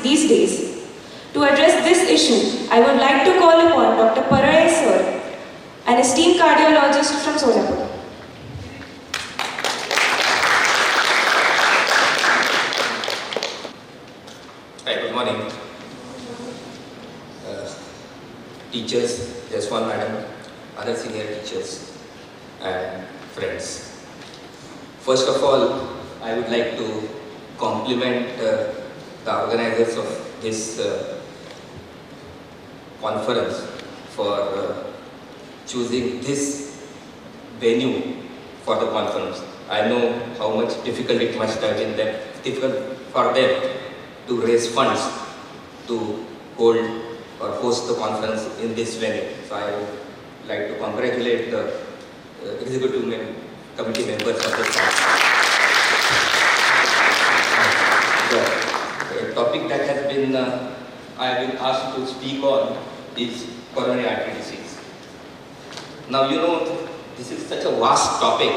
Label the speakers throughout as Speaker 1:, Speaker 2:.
Speaker 1: these days. To address this issue, I would like to call upon Dr. Parade sir, an esteemed cardiologist from Solapur.
Speaker 2: Hi, good morning. Teachers, just one madam, other senior teachers and friends. First of all, I would like to compliment the organizers of this conference for choosing this venue for the conference. I know how much difficult it must have been difficult for them to raise funds to hold or host the conference in this venue. So I would like to congratulate the executive committee members of this conference. The topic that has been I have been asked to speak on is coronary artery disease. Now you know this is such a vast topic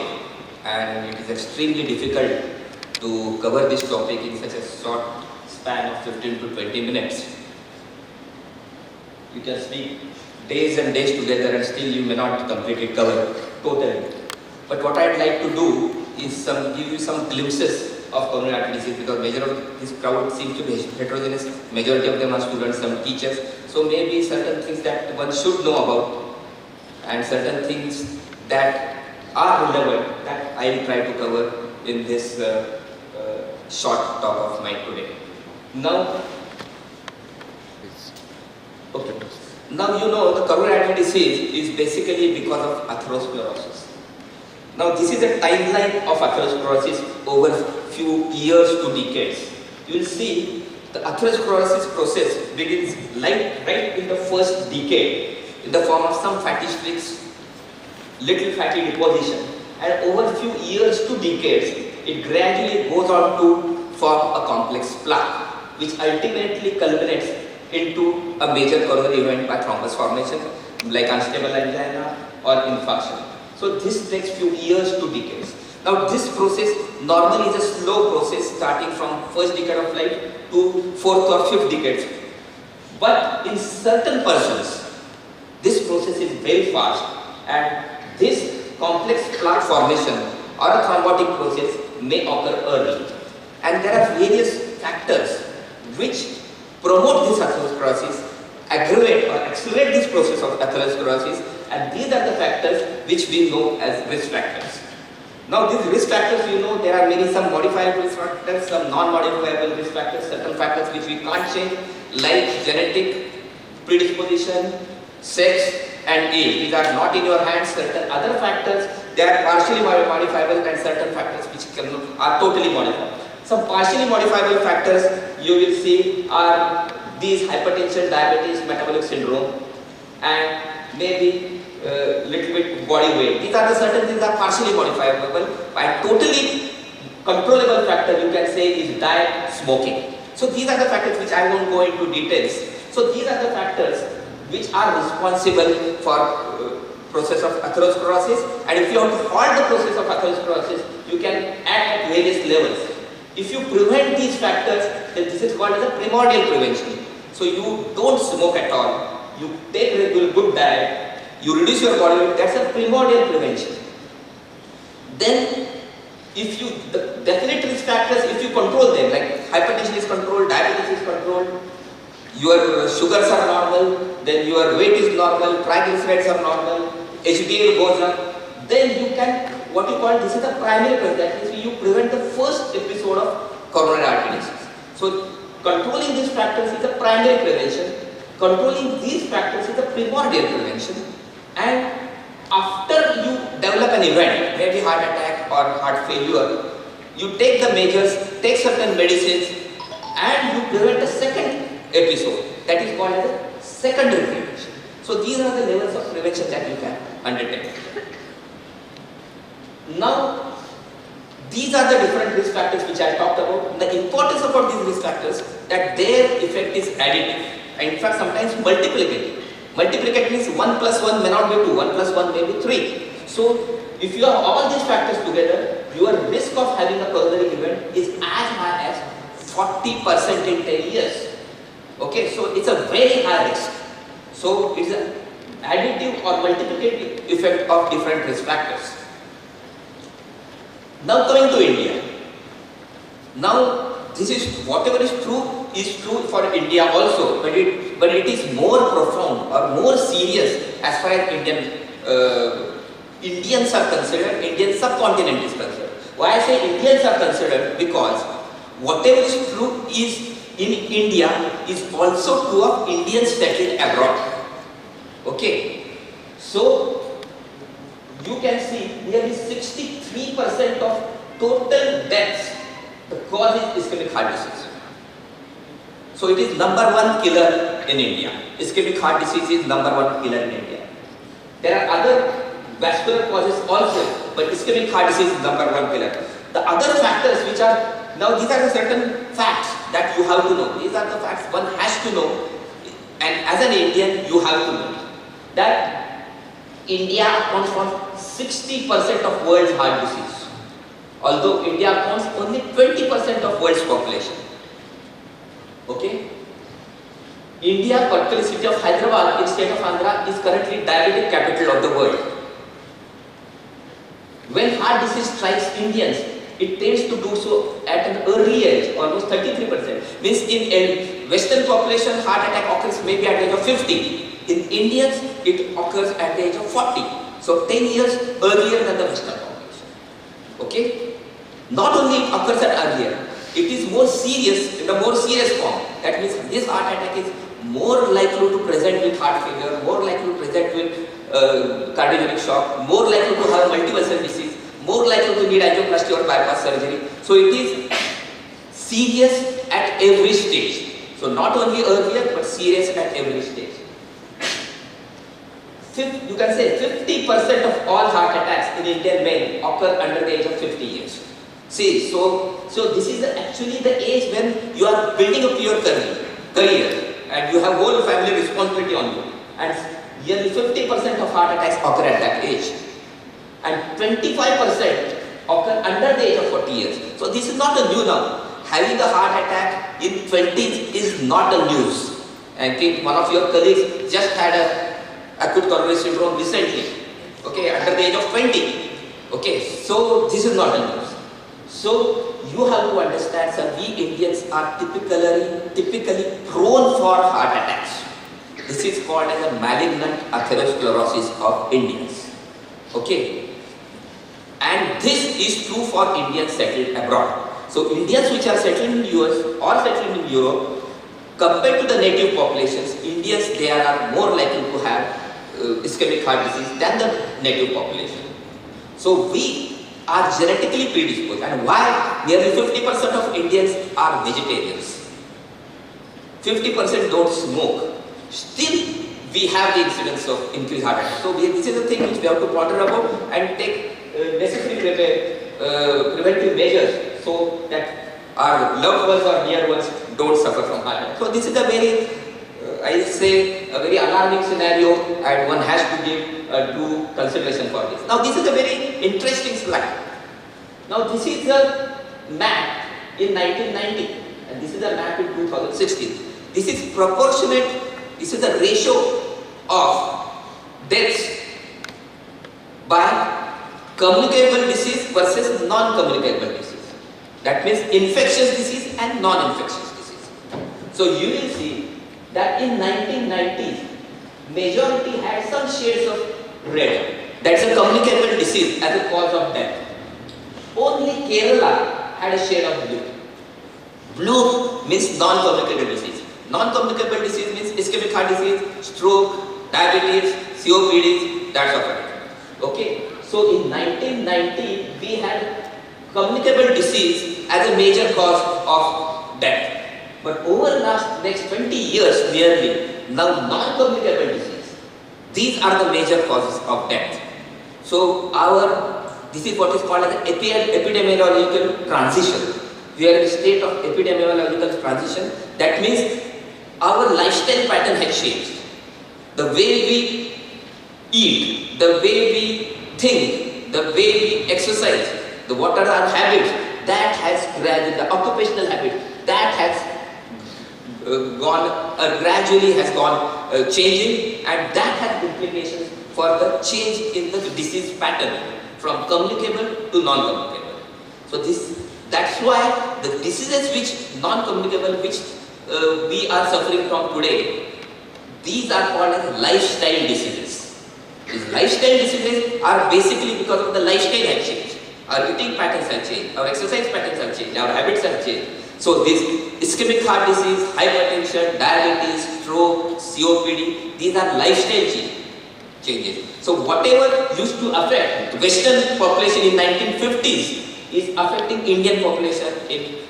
Speaker 2: and it is extremely difficult to cover this topic in such a short span of 15 to 20 minutes. You can speak days and days together and still you may not completely cover totally. But what I'd like to do is give you some glimpses of coronary artery disease, because major of this crowd seems to be heterogeneous. Majority of them are students, some teachers. So maybe certain things that one should know about and certain things that are relevant that I will try to cover in this short talk of mine today. Now you know the coronary artery disease is basically because of atherosclerosis. Now this is a timeline of atherosclerosis over few years to decades. You will see the atherosclerosis process begins right in the first decade in the form of some fatty streaks, little fatty deposition, and over few years to decades it gradually goes on to form a complex plaque, which ultimately culminates into a major coronary event by thrombus formation like unstable angina or infarction. So this takes few years to decades. Now this process normally is a slow process starting from first decade of life to fourth or fifth decade. But in certain persons, this process is very fast and this complex plaque formation or a thrombotic process may occur early. And there are various factors which promote this atherosclerosis, aggravate or accelerate this process of atherosclerosis, and these are the factors which we know as risk factors. Now these risk factors, you know, there are some modifiable risk factors, some non-modifiable risk factors, certain factors which we can't change like genetic predisposition, sex and age. These are not in your hands. Certain other factors, they are partially modifiable, and certain factors which are totally modifiable. Some partially modifiable factors you will see are these hypertension, diabetes, metabolic syndrome, and maybe little bit body weight. These are the certain things that are partially modifiable. By totally controllable factor, you can say is diet, smoking. So these are the factors which I won't go into details. So these are the factors which are responsible for process of atherosclerosis, and if you want to halt the process of atherosclerosis, you can act at various levels. If you prevent these factors, then this is called as a primordial prevention. So you don't smoke at all, you take regular good diet, you reduce your body weight, that's a primordial prevention. Then if you, the definite risk factors, if you control them, like hypertension is controlled, diabetes is controlled, your sugars are normal, then your weight is normal, triglycerides are normal, HDL goes up, then you can, what you call, this is a primary prevention, that means you prevent the first episode of coronary artery disease. So controlling these factors is a primary prevention, controlling these factors is a primordial prevention, and after you develop an event, maybe heart attack or heart failure, you take the measures, take certain medicines, and you prevent a second episode, that is called as a secondary prevention. So these are the levels of prevention that you can undertake. Now, these are the different risk factors which I talked about. The importance about these risk factors, that their effect is additive, and in fact sometimes multiplicative. Multiplicative means 1 plus 1 may not be 2, 1 plus 1 may be 3. So if you have all these factors together, your risk of having a coronary event is as high as 40% in 10 years. Okay, so it's a very high risk. So it's an additive or multiplicative effect of different risk factors. Now coming to India. Now this is whatever is true for India also, but it is more profound or more serious as far as Indians are considered, Indian subcontinent is concerned. Why I say Indians are considered? Because whatever is true is in India is also true of Indians settled abroad. Okay, so you can see nearly 63% of total deaths, the cause is ischemic heart disease. So it is number one killer in India. Ischemic heart disease is number one killer in India. There are other vascular causes also, but ischemic heart disease is number one killer. The other factors which are, now these are the certain facts that you have to know. These are the facts one has to know, and as an Indian you have to know that India accounts for 60% of world's heart disease, although India accounts only 20% of world's population. Okay? India, particularly city of Hyderabad in state of Andhra, is currently diabetic capital of the world. When heart disease strikes Indians, it tends to do so at an early age, almost 33%. Means in a Western population, heart attack occurs maybe at the age of 50. In Indians, it occurs at the age of 40. So 10 years earlier than the Western population. Okay? Not only it occurs at earlier, it is more serious, in a more serious form. That means this heart attack is more likely to present with heart failure, more likely to present with cardiogenic shock, more likely to have multiple cell disease, more likely to need angioplasty or bypass surgery. So it is serious at every stage. So not only earlier, but serious at every stage. You can say 50% of all heart attacks in Indian men occur under the age of 50 years. See, so this is actually the age when you are building up your career and you have whole family responsibility on you. And nearly 50% of heart attacks occur at that age. And 25% occur under the age of 40 years. So this is not a new now. Having a heart attack in 20s is not a news. I think one of your colleagues just had a acute coronary syndrome recently. Okay, under the age of 20. Okay, so this is not a news. So you have to understand, sir, we Indians are typically prone for heart attacks. This is called as a malignant atherosclerosis of Indians. Okay, and this is true for Indians settled abroad. So Indians which are settled in US or settled in Europe, compared to the native populations, Indians, they are more likely to have ischemic heart disease than the native population. So we are genetically predisposed. And why? Nearly 50% of Indians are vegetarians. 50% don't smoke. Still, we have the incidence of increased heart attack. So this is the thing which we have to ponder about and take necessary preventive measures so that our loved ones or near ones don't suffer from heart attack. So this is a very, I say, a very alarming scenario, and one has to give due consideration for this. Now this is a very interesting slide. Now this is a map in 1990 and this is a map in 2016. This is proportionate, this is the ratio of deaths by communicable disease versus non-communicable disease. That means infectious disease and non-infectious disease. So you will see that in 1990s, majority had some shades of red. That's a communicable disease as a cause of death. Only Kerala had a shade of blue. Blue means non-communicable disease. Non-communicable disease means ischemic heart disease, stroke, diabetes, COPD, that sort of thing. Okay. So in 1990, we had communicable disease as a major cause of death. But over the next 20 years nearly, now non-communicable disease, these are the major causes of death. So this is what is called as an epidemiological transition. We are in a state of epidemiological transition. That means our lifestyle pattern has changed. The way we eat, the way we think, the way we exercise, what are our habits, that has gradually, the occupational habit, that has gradually has gone changing, and that has implications for the change in the disease pattern from communicable to non-communicable. So that's why the diseases which non-communicable, which we are suffering from today, these are called as lifestyle diseases. These lifestyle diseases are basically because of the lifestyle has changed. Our eating patterns have changed, our exercise patterns have changed, our habits have changed. So this ischemic heart disease, hypertension, diabetes, stroke, COPD, these are lifestyle changes. So whatever used to affect the Western population in 1950s is affecting Indian population in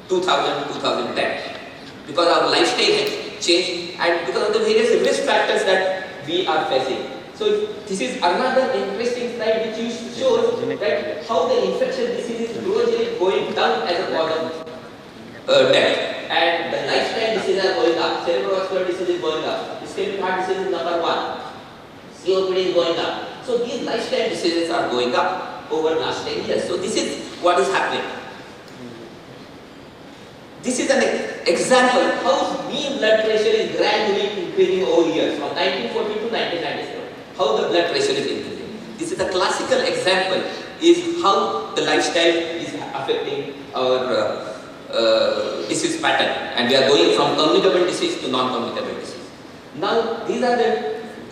Speaker 2: 2010 because our lifestyle has changed and because of the various risk factors that we are facing. So this is another interesting slide which shows that how the infectious disease is gradually going down as a cause of death, and the lifestyle diseases are going up. Cerebrovascular disease is going up. Ischemic heart disease is number 1. COPD is going up. So these lifestyle diseases are going up over last 10 years. So this is what is happening. This is an example how mean blood pressure is gradually increasing over years from 1940 to 1997. How the blood pressure is increasing. This is a classical example is how the lifestyle is affecting our disease pattern, and we are going from communicable disease to non-communicable disease. Now these are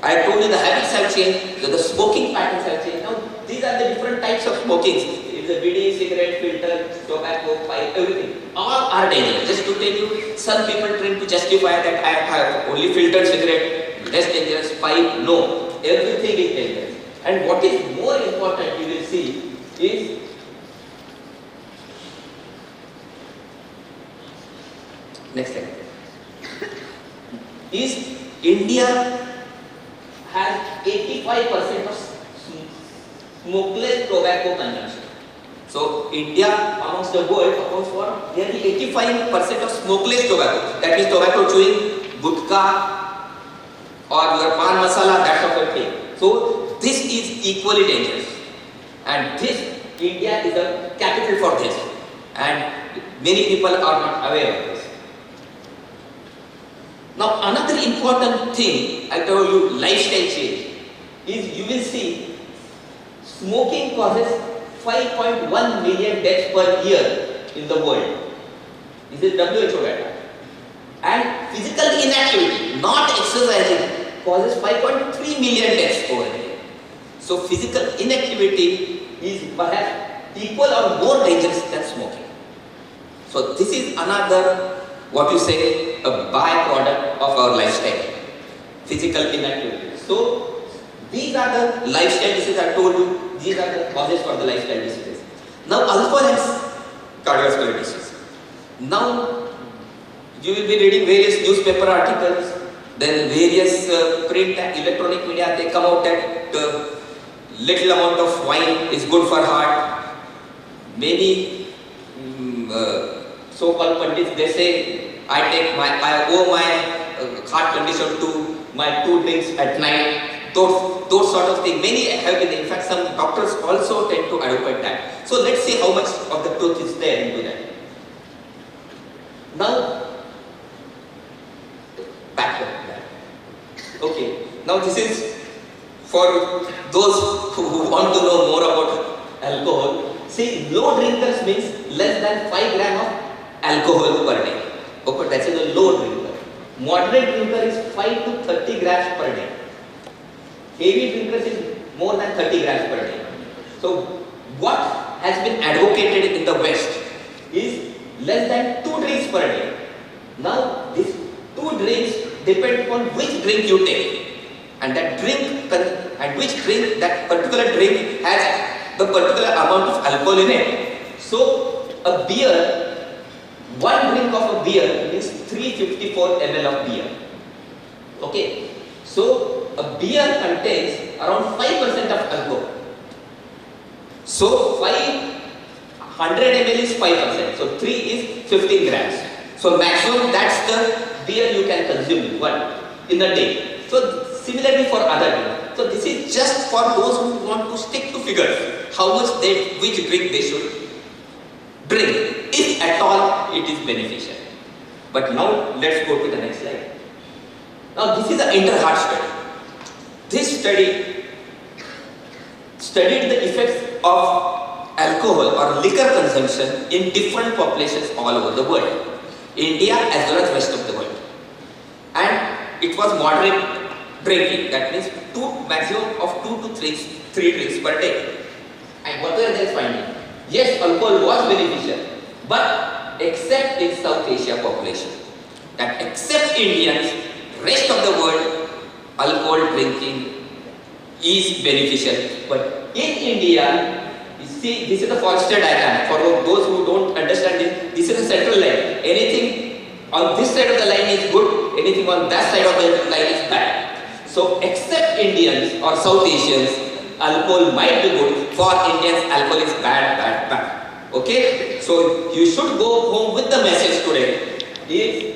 Speaker 2: I told you the habits have changed, the smoking patterns have changed. Now these are the different types of smoking. It's a BD, cigarette, filter, tobacco, pipe, everything. All are dangerous. Just to tell you, some people try to justify that I have only filtered cigarette, less dangerous, pipe, no. Everything is dangerous. And what is more important, you will see, is next slide. Is India has 85% of smokeless tobacco consumption. So India amongst the world accounts for nearly 85% of smokeless tobacco. That means tobacco chewing, gutka, or your pan masala, that sort of thing. So this is equally dangerous, and this India is a capital for this, and many people are not aware of this. Now another important thing, I told you, lifestyle change, is you will see smoking causes 5.1 million deaths per year in the world. This is WHO data. And physical inactivity, not exercising, causes 5.3 million deaths over here. So physical inactivity is perhaps equal or more dangerous than smoking. So this is another, what you say, a byproduct of our lifestyle, physical inactivity. So these are the lifestyle diseases I told you, these are the causes for the lifestyle diseases. Now alcohol and cardiovascular disease. Now you will be reading various newspaper articles, then various print and electronic media, they come out that little amount of wine is good for heart. Many so-called pundits, they say, I owe my heart condition to my 2 drinks at night, those sort of things. Many have been, in fact some doctors also tend to advocate that. So let's see how much of the truth is there into that. Now, back to that. Okay, now this is for those who want to know more about alcohol. See, low drinkers means less than 5 grams of alcohol per day. Okay, that is a low drinker. Moderate drinker is 5 to 30 grams per day. Heavy drinkers is more than 30 grams per day. So what has been advocated in the West is less than 2 drinks per day. Now these 2 drinks depend upon which drink you take, and that drink and which drink, that particular drink has the particular amount of alcohol in it. So a beer, 1 drink of a beer means 354 ml of beer. Okay, so a beer contains around 5% of alcohol. So 500 ml is 5%. So 3 is 15 grams. So maximum, that's the beer you can consume in a day. So similarly for other drinks. So this is just for those who want to stick to figures, how much which drink they should drink, if at all it is beneficial. But now let's go to the next slide. Now this is an inter-heart study. This study studied the effects of alcohol or liquor consumption in different populations all over the world, India as well as rest of the world. And it was moderate drinking, that means maximum of 2 to 3 drinks per day. And what were they finding? Yes, alcohol was beneficial, but except in South Asia population. That except Indians, rest of the world, alcohol drinking is beneficial. But in India, you see, this is the Forster diagram. For those who don't understand this is a central line. Anything on this side of the line is good, anything on that side of the line is bad. So except Indians or South Asians, alcohol might be good. For Indians, alcohol is bad, bad, bad. Okay? So you should go home with the message today. Is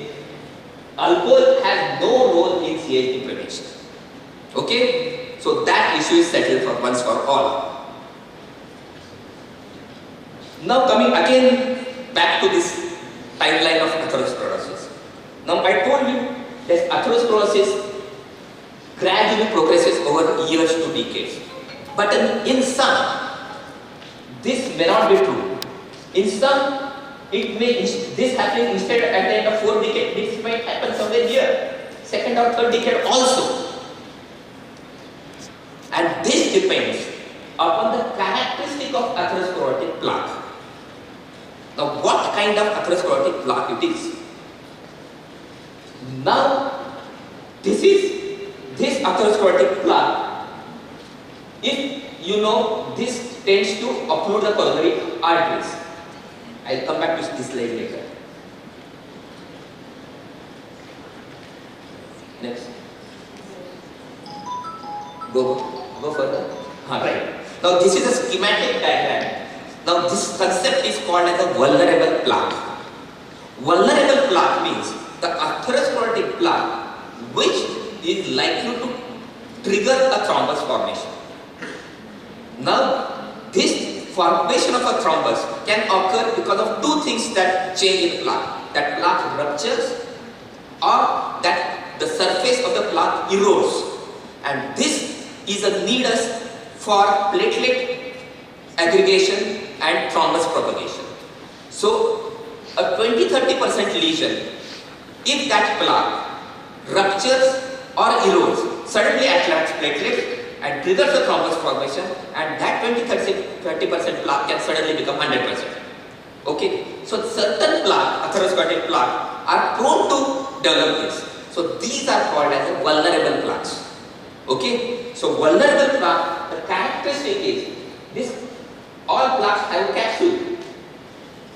Speaker 2: alcohol has no role in CHD prevention. Okay? So that issue is settled for once for all. Now coming again back to this timeline of atherosclerosis. Now I told you that atherosclerosis gradually progresses over years to decades. But in some, this may not be true. In some, this happening instead at the end of 4 decades, this might happen somewhere here, second or third decade also. And this depends upon the characteristic of atherosclerotic plaque. Now, what kind of atherosclerotic plaque it is? Now, this atherosclerotic plaque, if you know, this tends to occlude the coronary arteries. I'll come back to this slide later. Next. Go further. Right. Now this is a schematic diagram. Now this concept is called as a vulnerable plaque. Vulnerable plaque means the atherosclerotic plaque which is likely to trigger a thrombus formation. Now this formation of a thrombus can occur because of 2 things that change in the plaque. That plaque ruptures or that the surface of the plaque erodes. And this is a need for platelet aggregation and thrombus propagation. So a 20-30% lesion, if that plaque ruptures or erodes, suddenly attracts platelets and triggers the thrombus formation, and that 20-30% plaque can suddenly become 100%. Okay, so certain plaque, atherosclerotic plaque, are prone to develop this. So these are called as vulnerable plaques. Okay, so vulnerable plaque, the characteristic is this: all plaques have a capsule.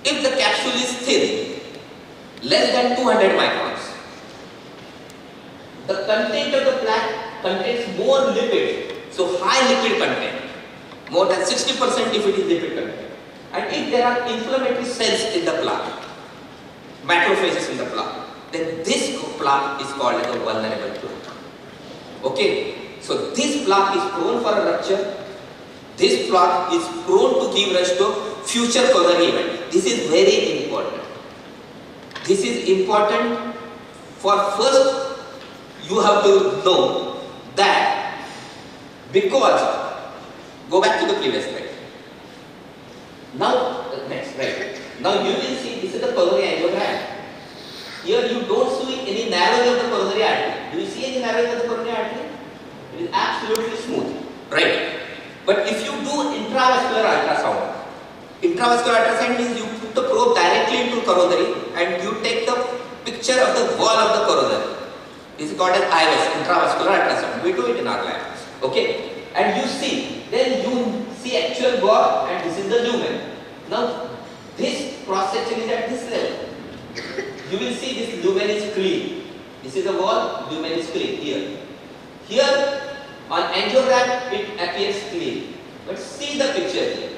Speaker 2: If the capsule is thin, less than 200 microns, the content of the plaque contains more lipids. So high lipid content, more than 60% if it is lipid content. And if there are inflammatory cells in the plaque, macrophages in the plaque, then this plaque is called as a vulnerable plaque. Okay, so this plaque is prone for a rupture. This plaque is prone to give rise to future coronary event. This is very important. This is important for first you have to know that because, go back to the previous slide. Now, next, right. Now you will see this is the coronary angiogram. Here you don't see any narrowing of the coronary artery. Do you see any narrowing of the coronary artery? It is absolutely smooth, right? But if you do intravascular ultrasound means you put the probe directly into coronary and you take the picture of the wall of the coronary. This is called as IVUS, intravascular ultrasound. We do it in our lab. Okay, and you see, then you see actual wall and this is the lumen. Now, this cross section is at this level. You will see this lumen is clean. This is a wall, lumen is clean here. Here, on angiogram, it appears clean. But see the picture here.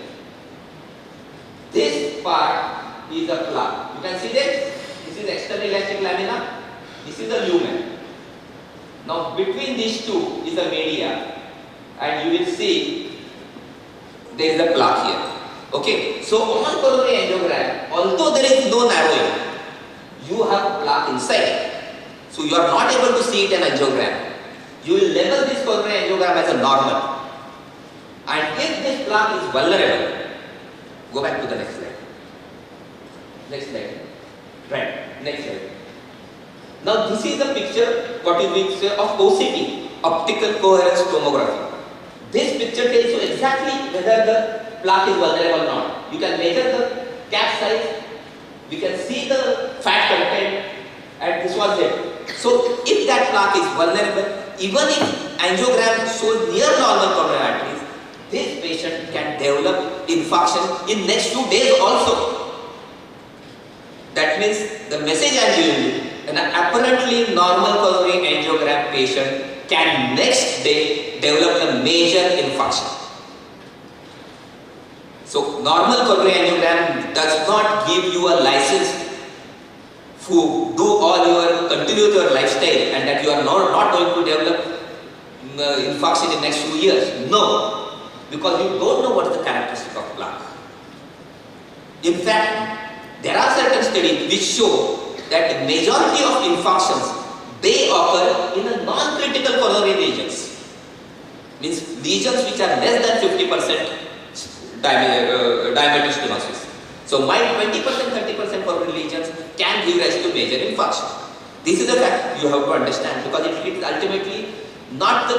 Speaker 2: This part is a plaque. You can see this. This is external elastic lamina. This is the lumen. Now between these two is the media, and you will see there is a plaque here. Okay, so on coronary angiogram, although there is no narrowing, you have plaque inside. So you are not able to see it in angiogram. You will label this coronary angiogram as a normal. And if this plaque is vulnerable, go back to the next slide. Next slide. Right, next slide. Now this is a picture, what is we say, of OCT, optical coherence tomography. This picture tells you exactly whether the plaque is vulnerable or not. You can measure the cap size, we can see the fat content, and this was it. So if that plaque is vulnerable, even if angiogram shows near normal coronary arteries, this patient can develop infarction in next 2 days also. That means the message I am giving you, an apparently normal coronary angiogram patient can next day develop a major infarction. So normal coronary angiogram does not give you a license to do all your, continue your lifestyle and that you are not going to develop infarction in next few years. No, because you don't know what is the characteristic of plaque. In fact, there are certain studies which show that the majority of infarctions, they occur in a non-critical coronary lesions. Means lesions which are less than 50% diameter stenosis. So my 20%, 30% coronary lesions can give rise to major infarction. This is a fact you have to understand, because it is ultimately not the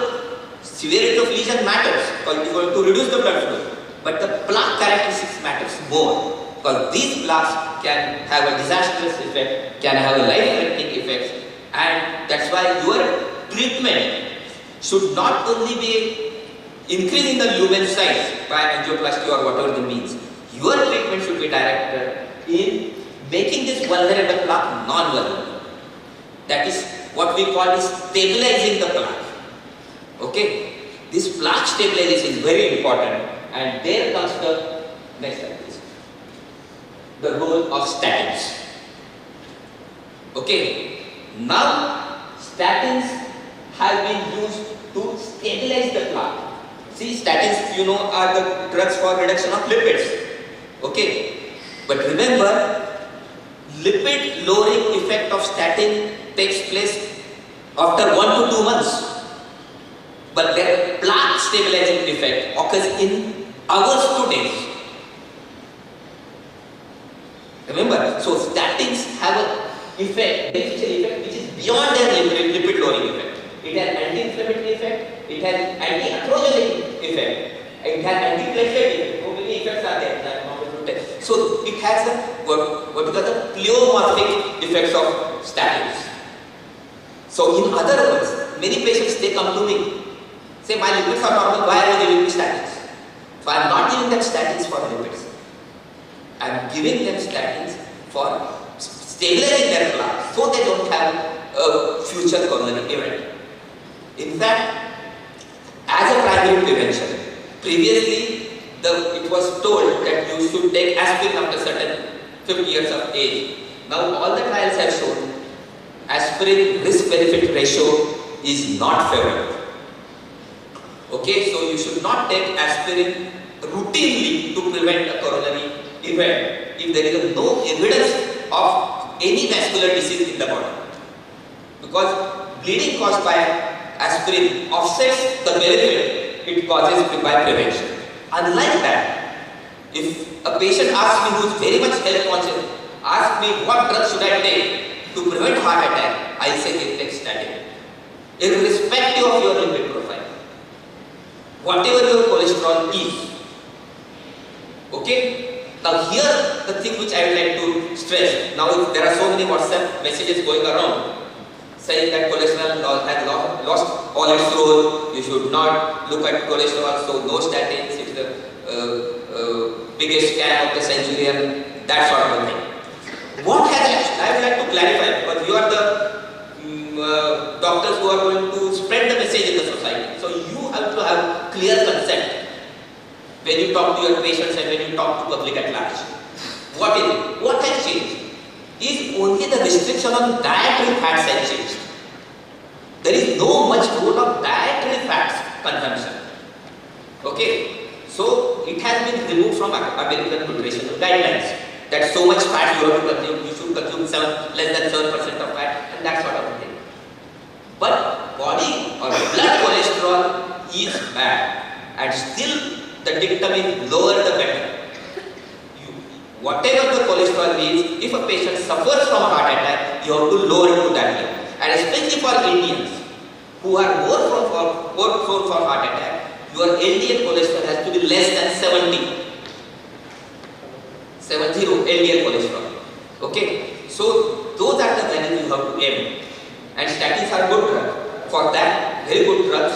Speaker 2: severity of lesion matters, because it is going to reduce the blood flow, but the plaque characteristics matters more, because these plaques can have a disastrous effect, can have a life-threatening effect, and that's why your treatment should not only be increasing the lumen size by angioplasty or whatever the means. Your treatment should be directed in making this vulnerable plaque non-vulnerable. That is what we call is stabilizing the plaque. Okay, this plaque stabilization is very important, and there comes the next slide, please. The role of statins. Okay, now statins have been used to stabilize the plaque. See, statins, you know, are the drugs for reduction of lipids. Okay, but remember, lipid lowering effect of statin takes place after 1 to 2 months, but their plaque stabilizing effect occurs in hours to days. Remember, so statins have an effect, beneficial effect, which is beyond their lipid lowering effect. It has anti-inflammatory effect, it has anti-atherogenic effect, it has anti-platelet effect. How many effects are there? That I'm not able to tell. So it has a what we call the pleomorphic effects of statins. So in other words, many patients, they come to me, say my lipids are normal, why are you giving me statins? So I am not giving them statins for lipids. I am giving them statins for stabilizing their plaque so they don't have a future coronary event. In fact, as a primary prevention, previously it was told that you should take aspirin after certain 50 years of age. Now all the trials have shown aspirin risk-benefit ratio is not favorable. Okay, so you should not take aspirin routinely to prevent a coronary event if there is no evidence of any vascular disease in the body. Because bleeding caused by aspirin offsets the benefit it causes by prevention. Unlike that, if a patient asks me, who is very much health conscious, asks me what drug should I take to prevent heart attack, I say take statin, irrespective of your lipid profile, whatever your cholesterol is. Okay? Now here the thing which I would like to stress, now there are so many WhatsApp messages going around saying that cholesterol has lost all its role, you should not look at cholesterol, so no statins, it's the biggest scam of the century and that sort of thing. What has actually, I would like to clarify, because you are the doctors who are going to spread the message in the society, so you have to have clear consent when you talk to your patients and when you talk to public at large. What is it? What has changed? Is only the restriction on dietary fats has changed. There is no much role of dietary fats consumption. Okay, so it has been removed from American nutritional guidelines that so much fat you have to consume, you should should consume less than 7% of fat and that sort of thing. But body or blood cholesterol is bad, and still the dictum is lower the better. Whatever the cholesterol is, if a patient suffers from a heart attack, you have to lower it to that level. And especially for Indians who are more prone for heart attack, your LDL cholesterol has to be less than 70 LDL cholesterol. Okay, so those are the values you have to aim. And statins are good drugs. For that, very good drugs.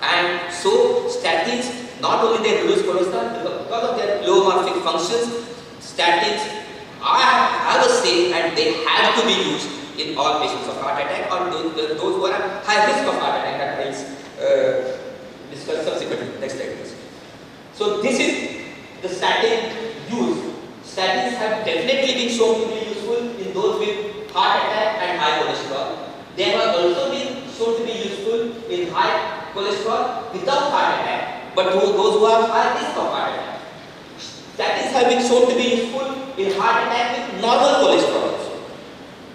Speaker 2: And so statins, not only they reduce cholesterol, because of their pleomorphic functions, statins have a say and they have to be used in all patients of heart attack or those who are at high risk of heart attack. That is discussed subsequently. Next slide please. So this is the statin use. Statins have definitely been shown to be useful in those with heart attack and high cholesterol. They have also been shown to be useful in high cholesterol without heart attack, but those who have high risk of heart attack. Statins have been shown to be useful in heart attack with normal cholesterol also.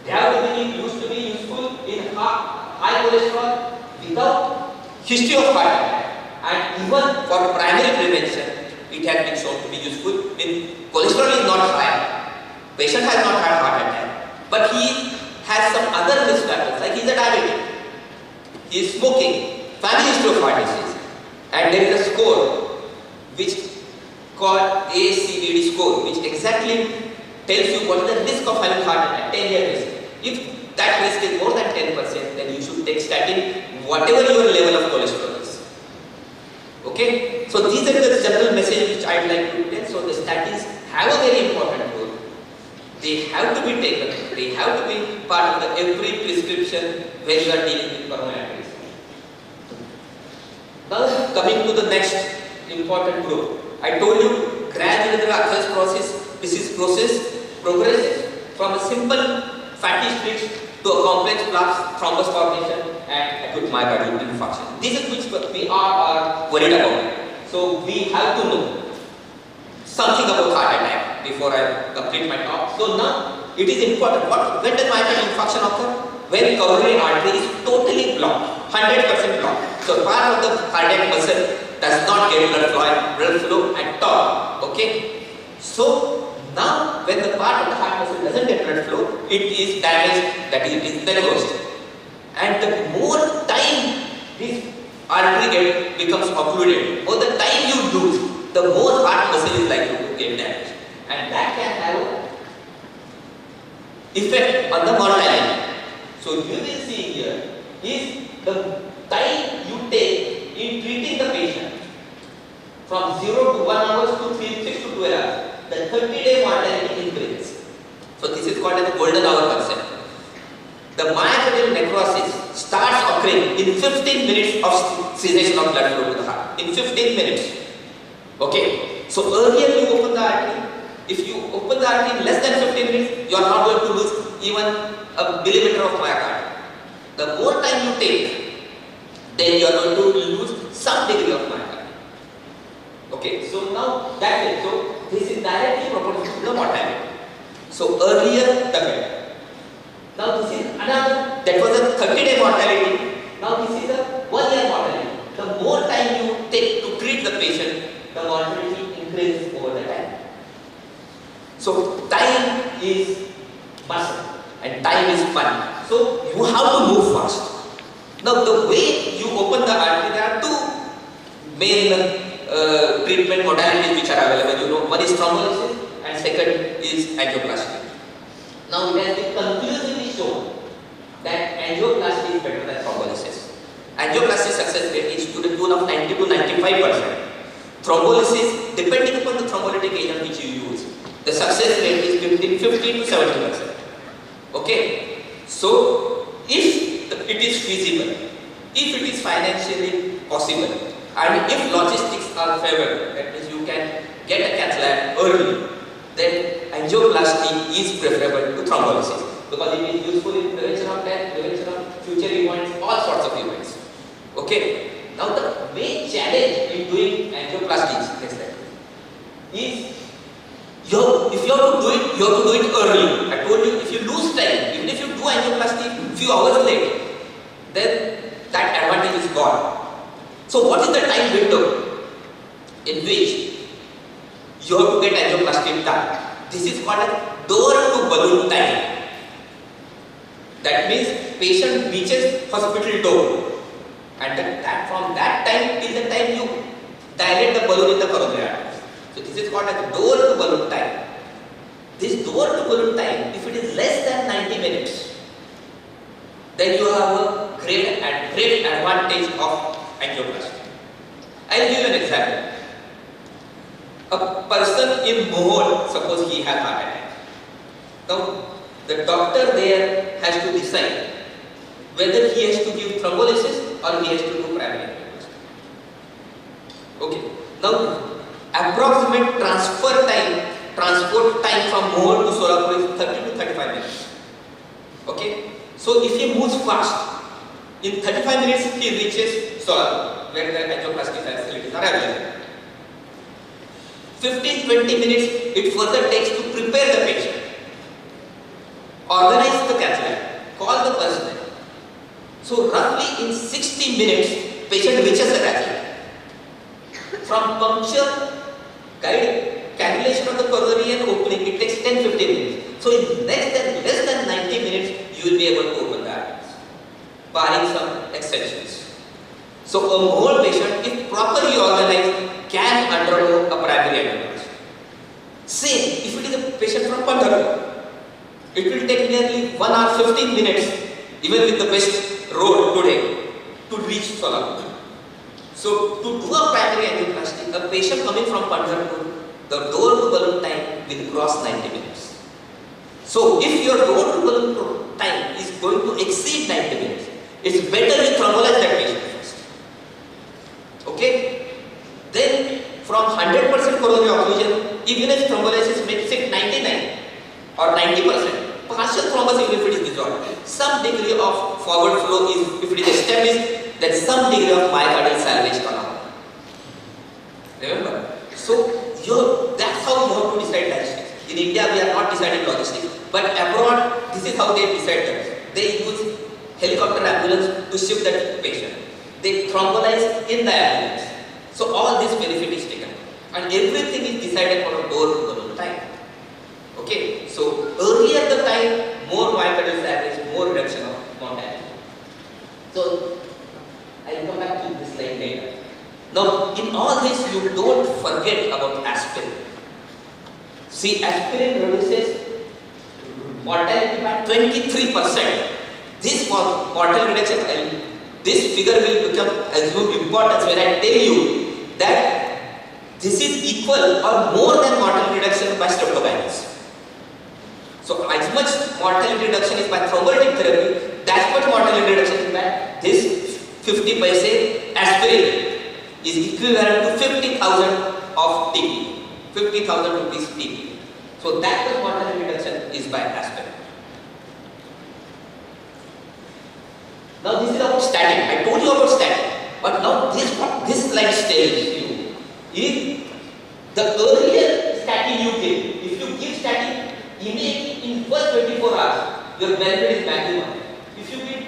Speaker 2: They have been used to be useful in high cholesterol without history of heart attack, and even for primary prevention it has been shown to be useful when cholesterol is not high. Patient has not had heart attack, but he has some other risk factors, like he is a diabetic, he is smoking, family history of heart disease, and there is a score which called ACVD score, which exactly tells you what is the risk of having heart attack, 10-year risk. If that risk is more than 10%, then you should take statin, whatever your level of cholesterol is. Okay, so these are the general message which I would like to tell. So the statins have a very important role. They have to be taken. They have to be part of every prescription when you are dealing with coronary arteries. Now coming to the next important group. I told you gradually the atherosclerosis disease progresses from a simple fatty streaks to a complex plaque, thrombus formation and acute myocardial infarction. This is which we are worried about. So we have to know something about heart attack before I complete my talk. So now it is important. When does myocardial infarction occur? When coronary artery is totally blocked, 100% blocked. So part of the cardiac muscle does not get blood flow at all. Okay. So now when the part of the heart muscle doesn't get blood flow, it is damaged, that is, it is necrosed. And the more time this artery becomes occluded, or the time you lose, the more heart muscle is likely to get damaged. And that can have an effect on the mortality. So you will see here is the time you take in treating the patient from 0 to 1 hours to 6 to 12 hours. The 30-day mortality increases. So this is called as the golden hour concept. The myocardial necrosis starts occurring in 15 minutes of cessation of blood flow to the heart. In 15 minutes. Okay. So earlier you open the artery. If you open the artery in less than 15 minutes, you are not going to lose even a millimeter of myocardium. The more time you take, then you are going to lose some degree of myocardium. Okay. So now that's it. So this is directly proportional to the mortality. So earlier the better. Now this is another, that was a 30-day mortality. Now this is a 1-year mortality. The more time you take to treat the patient, the mortality increases over the time. So time is muscle and time is fun. So you have to move fast. Now the way you open the artery, there are two main treatment modalities which are available. You know, one is thrombolysis and second is angioplasty. Now it has been conclusively shown that angioplasty is better than thrombolysis. Angioplasty success rate is to the tune of 90 to 95%. Thrombolysis, depending upon the thrombolytic agent which you use, the success rate is between 50 to 70%. Okay, so if it is feasible, if it is financially possible, and if logistics are favorable, that means you can get a cath lab early, then angioplasty is preferable to thrombolysis because it is useful in prevention of death, prevention of future events, all sorts of events. Okay. Now the main challenge in doing angioplasty is if you have to do it, you have to do it early. I told you if you lose time, even if you do angioplasty few hours late, then that advantage is gone. So what is the time window in which you have to get angioplasty done? This is called a door to balloon time. That means patient reaches hospital door, and from that time till the time you dilate the balloon in the coronary arteries. So this is called a door to balloon time. This door to balloon time, if it is less than 90 minutes, then you have a great advantage of angioplasty. I will give you an example. A person in Mohol, suppose he has heart attack. Now, the doctor there has to decide whether he has to give thrombolysis or he has to do primary angioplasty. Okay. Now, approximate transport time from Mohol to Solapur is 30 to 35 minutes. Okay. So, if he moves fast, in 35 minutes he reaches Solapur, where the angioplasty facilities are available. 15-20 minutes it further takes to prepare the patient, organize the cath lab, call the personnel. So roughly in 60 minutes, patient reaches the cath lab. From puncture, cannulation of the coronary and opening, it takes 10-15 minutes. So in less than 90 minutes, you will be able to open the arteries, barring some exceptions. So a whole patient, if properly organized, can undergo a primary angioplasty. Same, if it is a patient from Pandharpur, it will take nearly 1 hour 15 minutes, even with the best road today, to reach Solapur. So to do a primary angioplasty, a patient coming from Pandharpur, the door to balloon time will cross 90 minutes. So if your door to balloon time is going to exceed 90 minutes, it's better you thrombolize that patient first. Okay? Then from 100% coronary occlusion, even if thrombolysis makes it 99 or 90%, partial thrombus even if it is dissolved, some degree of forward flow is, if it is established, then some degree of myocardial salvage can happen. Remember? So that's how you have to decide logistics. In India we are not deciding logistics, but abroad this is how they decide that. They use helicopter ambulance to shift that patient. They thrombolize in the ambulance. So all this benefit is taken, and everything is decided for a door to balloon time. Okay, so earlier the time, more myocardial salvage, more reduction of mortality. So I will come back to this slide later. Now, in all this, you don't forget about aspirin. See, aspirin reduces mortality by 23%. This mortality reduction, this figure will become assumed importance when I tell you that this is equal or more than mortality reduction by streptokinase. So as much mortality reduction is by thrombolytic therapy, that much mortality reduction is by this 50 paise aspirin is equivalent to 50,000 of TP, 50,000 rupees TP. So that much mortality reduction is by aspirin. Now this is about statin. I told you about statin. But now this slide tells you is the earlier statin you give. If you give statin immediately in first 24 hours, your benefit is maximum. If you give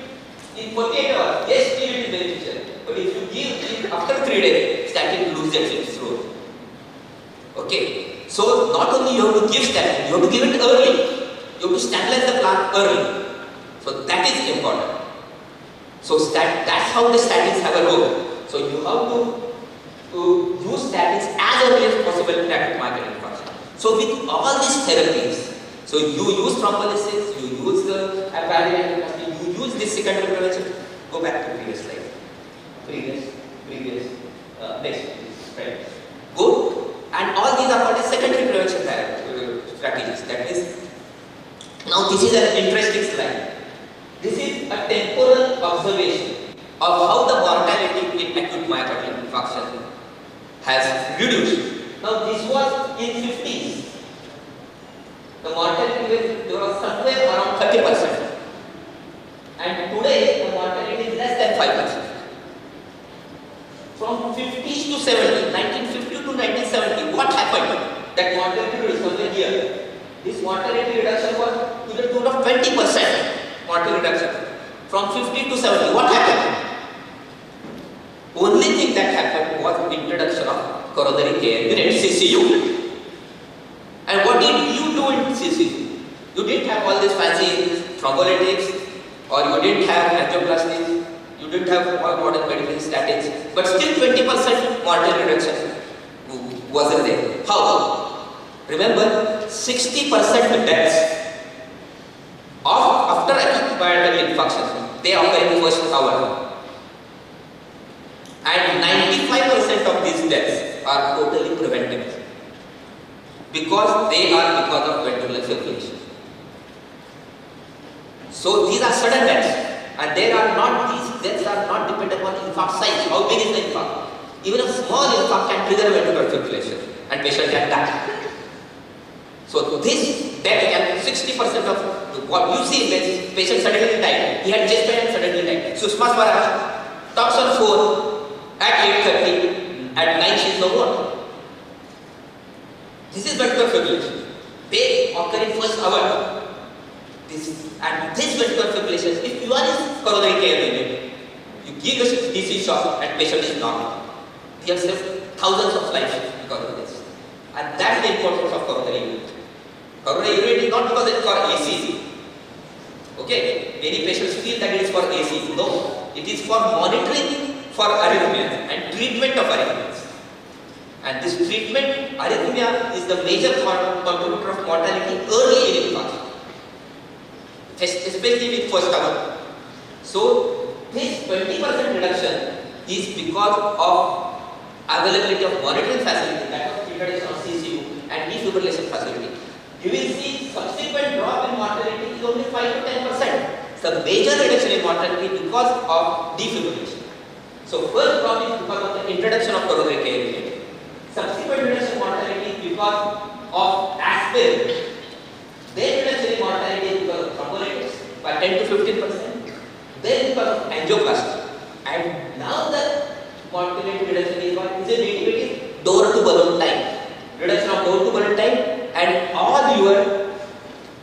Speaker 2: in 48 hours, yes, still it is beneficial. But if you give after 3 days, statin loses its role. Okay. So not only you have to give statin, you have to give it early. You have to stabilize the plant early. So that is important. So that's how the statins have a role. So you have to use statins as early as possible in acute myocardial infarction. So with all these therapies, so you use thrombolysis, you use the primary angioplasty, you use this secondary prevention. Go back to previous slide. Next, right. Good. And all these are called as secondary prevention strategies. That is, now this is an interesting slide. This is a temporal observation of how the mortality in acute myocardial infarction has reduced. Now this was in 50s. The mortality was somewhere around 30%. And today the mortality is less than 5%. From 50s to 70, 1950 to 1970, what happened? That mortality reduced somewhere here. This mortality reduction was to the tune of 20% mortality reduction from 50 to 70. What happened? Only thing that happened was introduction of coronary care unit, CCU. And what did you do in CCU? You didn't have all this fancy thrombolytics, or you didn't have angioplasties, you didn't have all modern medical statins, but still 20% mortality reduction wasn't there. How? Remember, 60% deaths after acute myocardial infarction, they occur in the first hour. And 95% of these deaths are totally preventable because they are because of ventricular fibrillation. So these are sudden deaths, and these deaths are not dependent on infarct size. How big is the infarct? Even a small infarct can trigger ventricular fibrillation and patient can die. So this death can 60% of what you see when patient suddenly died. He had chest pain and suddenly died. Sushma Swaraj talks on phone at 8:30, at 9 she is no more. This is ventricular fibrillation. They occur in first hour. This ventricular fibrillation, if you are in coronary care unit, you give a DC shock and patient is normal. You have saved thousands of lives because of this. And that's the importance of coronary unit. Coronary unit is not because it's for AC. Okay, many patients feel that it is for AC. No, it is for monitoring for arrhythmias and treatment of arrhythmias. And this treatment, arrhythmia is the major contributor of mortality early in infarction, especially with first hour. So this 20% reduction is because of availability of monitoring facility, that was introduction of CCU and defibrillation facility. You will see subsequent drop in mortality is only 5 to 10%. It's a major reduction in mortality because of defibrillation. So first drop is because of the introduction of coronary care unit. Subsequent reduction in mortality is because of aspirin. Then reduction in mortality is because of thrombolytics by 10 to 15%. Then because of angioplasty. And now the mortality reduction is what? Is it door to balloon time. Reduction of door to balloon time and all your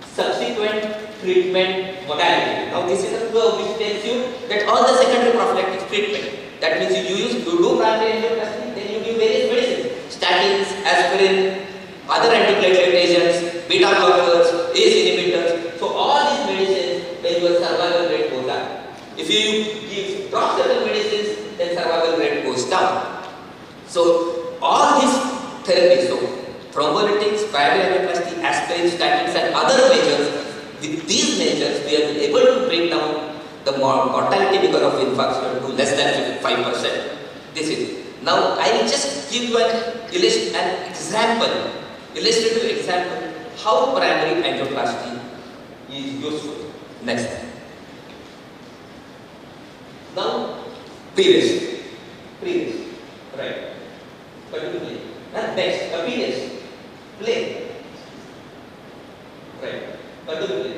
Speaker 2: subsequent treatment modality. Now this is a curve which tells you that all the secondary prophylactic treatment. That means you do primary angioplasty, then you give various medicines. Statins, aspirin, other antiplatelet agents, beta blockers, ACE inhibitors. So all these medicines, then your survival rate goes up. If you drop certain medicines, then survival rate goes down. So all these therapies, so thrombolytics, primary angioplasty, aspirin, statins and other measures, with these measures we are able to bring down the mortality because of infarction to less than 5%. This is. Now I will just give you an illustrative example how primary angioplasty is useful. Next. Now previous. Right. Particularly. And next, appearance. Play. Right. Particularly.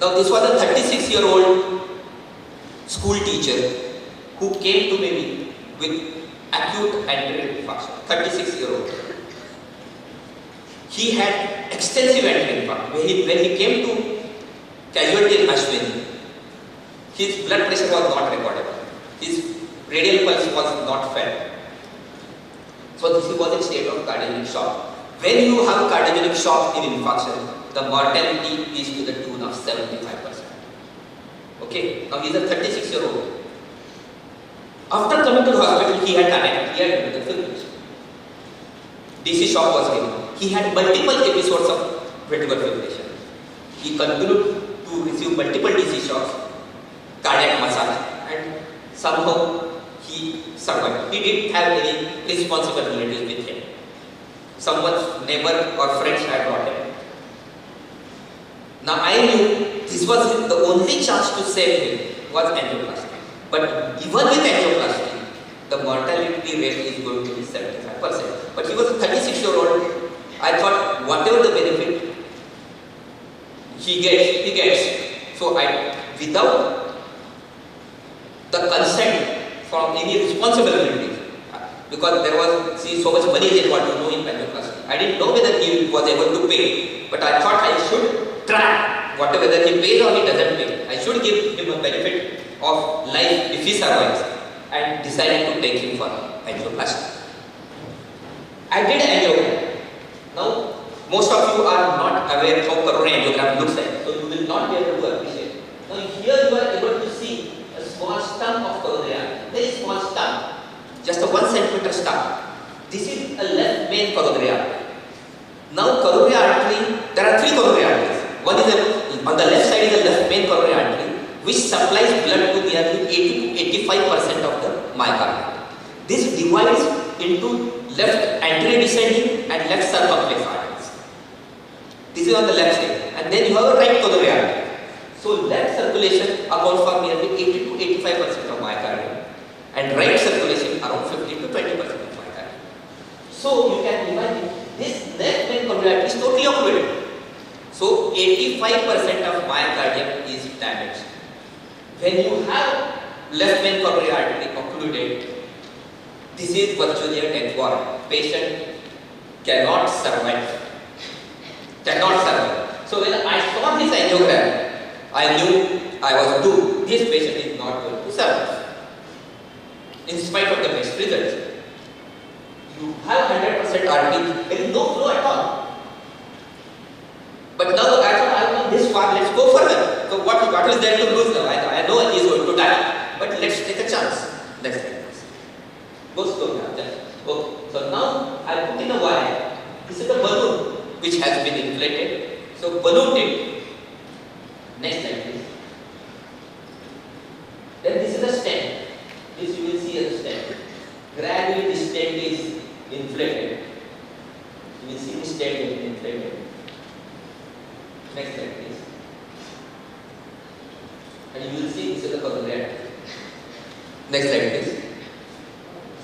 Speaker 2: Now this was a 36-year-old school teacher who came to me with acute ventricular infarction, 36-year-old. He had extensive ventricular infarction. When he came to casualty in Ashwin, his blood pressure was not recorded. His radial pulse was not felt. So he was in state of cardiogenic shock. When you have cardiogenic shock in infarction, the mortality is to the tune of 75%. Okay, now he is a 36-year-old. After coming to the hospital, he had ventricular fibrillation. DC shock was given. He had multiple episodes of ventricular fibrillation. He continued to receive multiple DC shocks, cardiac massage, and somehow he survived. He didn't have any responsible relatives with him. Someone's neighbor or friends had brought him. Now I knew this was the only chance to save him was angioplasty. But even with angioplasty, the mortality rate is going to be 75%. But he was a 36-year-old. I thought whatever the benefit he gets. So without the consent from any responsibility, because there was so much money is involved in angioplasty. I didn't know whether he was able to pay, but I thought I should try. whatever, whether he pays or he doesn't pay, I should give him a benefit of life if he survives, and decided to take him for angioplasty. I did angiogram. Now, most of you are not aware how coronary angiogram looks like, so you will not be able to appreciate. Now, here you are able to see a small stump of coronary artery, very small stump, just a 1 centimeter stump. This is a left main coronary artery. Now, coronary artery, there are 3 coronary arteries. One is on the left side is the left main coronary artery, which supplies blood to nearly 80 to 85% of the myocardium. This divides into left anterior descending and left circumflex arteries. This is on the left side. And then you have a right coronary artery. So left circulation accounts for nearly 80 to 85% of myocardium, and right circulation around 15 to 20% of myocardium. So you can imagine this left main coronary artery is totally occluded. So 85% of myocardium is damaged. When you have left main coronary artery occluded, this is virtually a death warrant. Patient cannot survive. Cannot survive. So when I saw this angiogram, I knew I was doomed. This patient is not going to survive. In spite of the best results, you have 100% RT, there is no flow at all. But now I thought I have come this far, let's go further. So what is there to lose now? I know he is going to die, but let's take a chance. Let's take this. Go slowly now. Okay. So now I put in a wire. This is the balloon which has been inflated. So balloon tip. Next slide please. Then this is the stent. This you will see as a stent. Gradually this stent is inflated. You will see this stent is inflated. Next slide please. And you will see this is the coronary artery. Next slide please.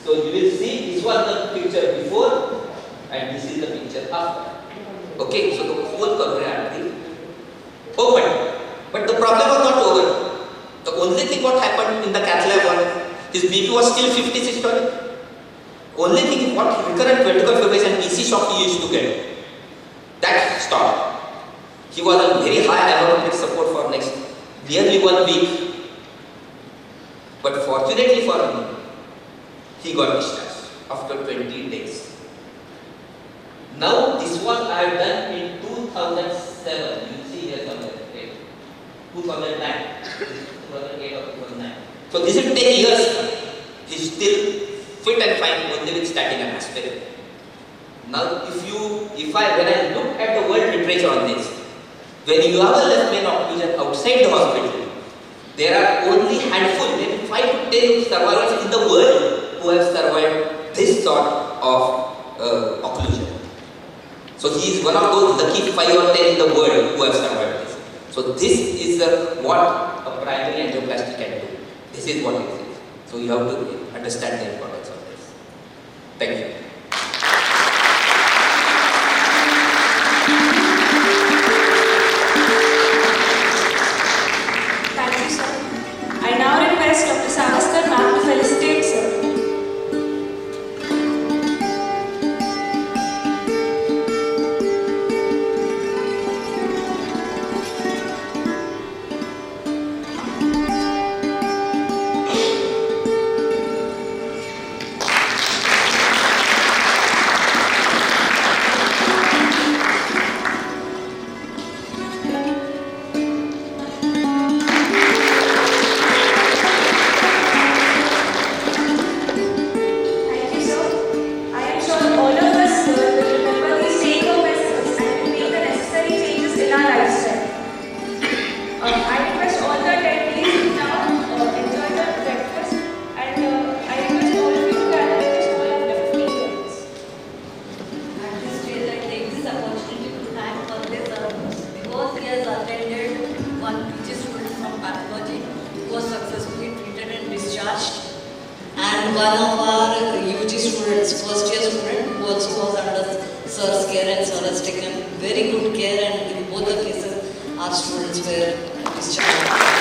Speaker 2: So you will see this was the picture before and this is the picture after. Okay, so the whole coronary artery opened. But the problem was not over. The only thing what happened in the cath lab was his BP was still 50 systolic. Only thing is what recurrent ventricular fibrillation PC shock he used to get. That stopped. He was on very high aerobic support for next nearly 1 week. But fortunately for me, he got discharged after 20 days. Now this one I have done in 2007. You see here somewhere. 2009. 2008 or 2009. So this will take years. He is still fit and fine only with statin and aspirin. Now when I look at the world literature on this, when you have a left main occlusion outside the hospital, there are only handful, maybe 5 to 10 survivors in the world who have survived this sort of occlusion. So he is one of those lucky 5 or 10 in the world who have survived this. So this is what a primary angioplasty can do. This is what it is. So you have to understand the importance of this. Thank you.
Speaker 1: Thank you, sir. I now request Dr. Savaskar ma'am to felicitate sir.
Speaker 3: And one of our UG students, first year student, who also was under Sir's care, and Sir has taken very good care, and in both the cases our students were discharged.